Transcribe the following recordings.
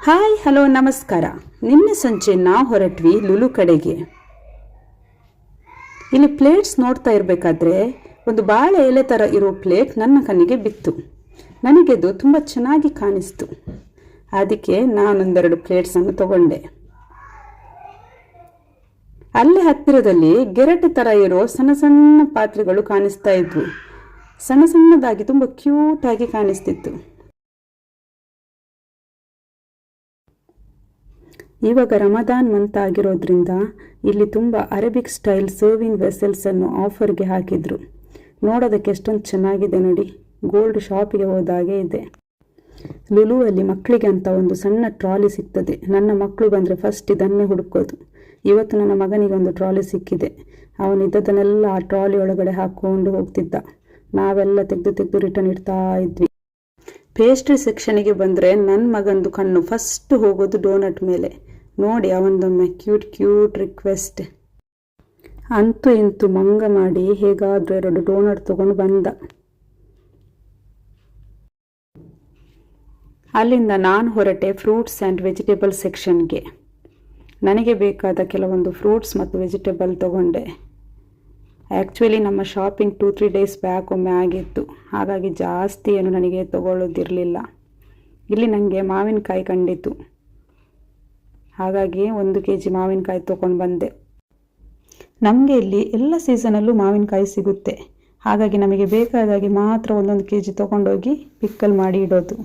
Hi hello ನಮಸ್ಕಾರ. ನಿನ್ನೆ ಸಂಜೆ ನಾವು ಹೊರಟ್ವಿ ಲುಲು ಕಡೆಗೆ. ಇಲ್ಲಿ ಪ್ಲೇಟ್ಸ್ ನೋಡ್ತಾ ಇರಬೇಕಾದ್ರೆ ಒಂದು ಬಾಳೆ ಎಲೆ ಥರ ಇರೋ ಪ್ಲೇಟ್ ನನ್ನ ಕಣ್ಣಿಗೆ ಬಿತ್ತು. ನನಗೆದು ತುಂಬ ಚೆನ್ನಾಗಿ ಕಾಣಿಸ್ತು. ಅದಕ್ಕೆ ನಾನೊಂದೆರಡು ಪ್ಲೇಟ್ಸನ್ನು ತಗೊಂಡೆ. ಅಲ್ಲೇ ಹತ್ತಿರದಲ್ಲಿ ಗೆರಟೆ ಥರ ಇರೋ ಸಣ್ಣ ಸಣ್ಣ ಪಾತ್ರೆಗಳು ಕಾಣಿಸ್ತಾ ಇದ್ವು. ಸಣ್ಣ ಸಣ್ಣದಾಗಿ ತುಂಬ ಕ್ಯೂಟಾಗಿ ಕಾಣಿಸ್ತಿತ್ತು. ಇವಾಗ ರಮದಾನ್ ಮಂತ್ ಆಗಿರೋದ್ರಿಂದ ಇಲ್ಲಿ ತುಂಬ ಅರೇಬಿಕ್ ಸ್ಟೈಲ್ ಸರ್ವಿಂಗ್ ವೆಸಲ್ಸನ್ನು ಆಫರ್ಗೆ ಹಾಕಿದ್ರು. ನೋಡೋದಕ್ಕೆ ಎಷ್ಟೊಂದು ಚೆನ್ನಾಗಿದೆ ನೋಡಿ. ಗೋಲ್ಡ್ ಶಾಪಿಗೆ ಹೋದಾಗೆ ಇದೆ. ಲುಲುವಲ್ಲಿ ಮಕ್ಕಳಿಗೆ ಅಂತ ಒಂದು ಸಣ್ಣ ಟ್ರಾಲಿ ಸಿಗ್ತದೆ. ನನ್ನ ಮಕ್ಕಳು ಬಂದರೆ ಫಸ್ಟ್ ಇದನ್ನೇ ಹುಡುಕೋದು. ಇವತ್ತು ನನ್ನ ಮಗನಿಗೆ ಒಂದು ಟ್ರಾಲಿ ಸಿಕ್ಕಿದೆ. ಅವನಿದ್ದದನ್ನೆಲ್ಲ ಆ ಟ್ರಾಲಿ ಒಳಗಡೆ ಹಾಕ್ಕೊಂಡು ಹೋಗ್ತಿದ್ದ. ನಾವೆಲ್ಲ ತೆಗೆದು ರಿಟರ್ನ್ ಇಡ್ತಾ ಇದ್ವಿ. ಪೇಸ್ಟ್ರಿ ಸೆಕ್ಷನಿಗೆ ಬಂದರೆ ನನ್ನ ಮಗಂದು ಕಣ್ಣು ಫಸ್ಟ್ ಹೋಗೋದು ಡೋನಟ್ ಮೇಲೆ. ನೋಡಿ ಅವನದೊಮ್ಮೆ ಕ್ಯೂಟ್ ರಿಕ್ವೆಸ್ಟ್. ಅಂತೂ ಇಂತೂ ಮಂಗ ಮಾಡಿ ಹೇಗಾದರೂ 2 ಡೋನಟ್ ತಗೊಂಡು ಬಂದ. ಅಲ್ಲಿಂದ ನಾನು ಹೊರಟೆ ಫ್ರೂಟ್ಸ್ ಆ್ಯಂಡ್ ವೆಜಿಟೇಬಲ್ ಸೆಕ್ಷನ್ಗೆ. ನನಗೆ ಬೇಕಾದ ಕೆಲವೊಂದು ಫ್ರೂಟ್ಸ್ ಮತ್ತು ವೆಜಿಟೇಬಲ್ ತಗೊಂಡೆ. ಆ್ಯಕ್ಚುಲಿ ನಮ್ಮ ಶಾಪಿಂಗ್ 2-3 ಡೇಸ್ ಬ್ಯಾಕ್ ಒಮ್ಮೆ ಆಗಿತ್ತು. ಹಾಗಾಗಿ ಜಾಸ್ತಿ ಏನು ನನಗೆ ತಗೊಳ್ಳೋದಿರಲಿಲ್ಲ. ಇಲ್ಲಿ ನನಗೆ ಮಾವಿನಕಾಯಿ ಕಂಡಿತು. ಹಾಗಾಗಿ 1 kg ಮಾವಿನಕಾಯಿ ತೊಗೊಂಡು ಬಂದೆ. ನಮಗೆ ಇಲ್ಲಿ ಎಲ್ಲ ಸೀಸನಲ್ಲೂ ಮಾವಿನಕಾಯಿ ಸಿಗುತ್ತೆ. ಹಾಗಾಗಿ ನಮಗೆ ಬೇಕಾದಾಗಿ ಮಾತ್ರ 1 kg ತೊಗೊಂಡೋಗಿ ಪಿಕ್ಕಲ್ ಮಾಡಿ ಇಡೋದು.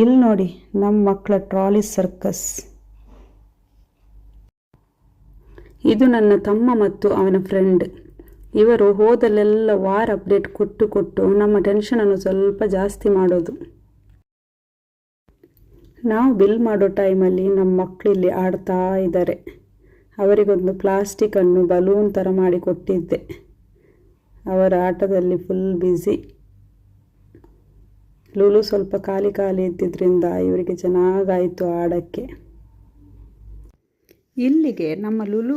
ಇಲ್ಲಿ ನೋಡಿ ನಮ್ಮ ಮಕ್ಕಳ ಟ್ರಾಲಿ ಸರ್ಕಸ್. ಇದು ನನ್ನ ತಮ್ಮ ಮತ್ತು ಅವನ ಫ್ರೆಂಡ್. ಇವರು ಹೋದಲ್ಲೆಲ್ಲ ವಾರ ಅಪ್ಡೇಟ್ ಕೊಟ್ಟು ನಮ್ಮ ಟೆನ್ಷನನ್ನು ಸ್ವಲ್ಪ ಜಾಸ್ತಿ ಮಾಡೋದು. ನಾವು ಬಿಲ್ ಮಾಡೋ ಟೈಮಲ್ಲಿ ನಮ್ಮ ಮಕ್ಕಳು ಇಲ್ಲಿ ಆಡ್ತಾ ಇದ್ದಾರೆ. ಅವರಿಗೊಂದು ಪ್ಲಾಸ್ಟಿಕ್ಕನ್ನು ಬಲೂನ್ ಥರ ಮಾಡಿ ಕೊಟ್ಟಿದ್ದೆ. ಅವರ ಆಟದಲ್ಲಿ ಫುಲ್ ಬ್ಯುಸಿ. ಲುಲು ಸ್ವಲ್ಪ ಖಾಲಿ ಇದ್ದಿದ್ದರಿಂದ ಇವರಿಗೆ ಚೆನ್ನಾಗಾಯಿತು ಆಡೋಕ್ಕೆ. ಇಲ್ಲಿಗೆ ನಮ್ಮ ಲುಲು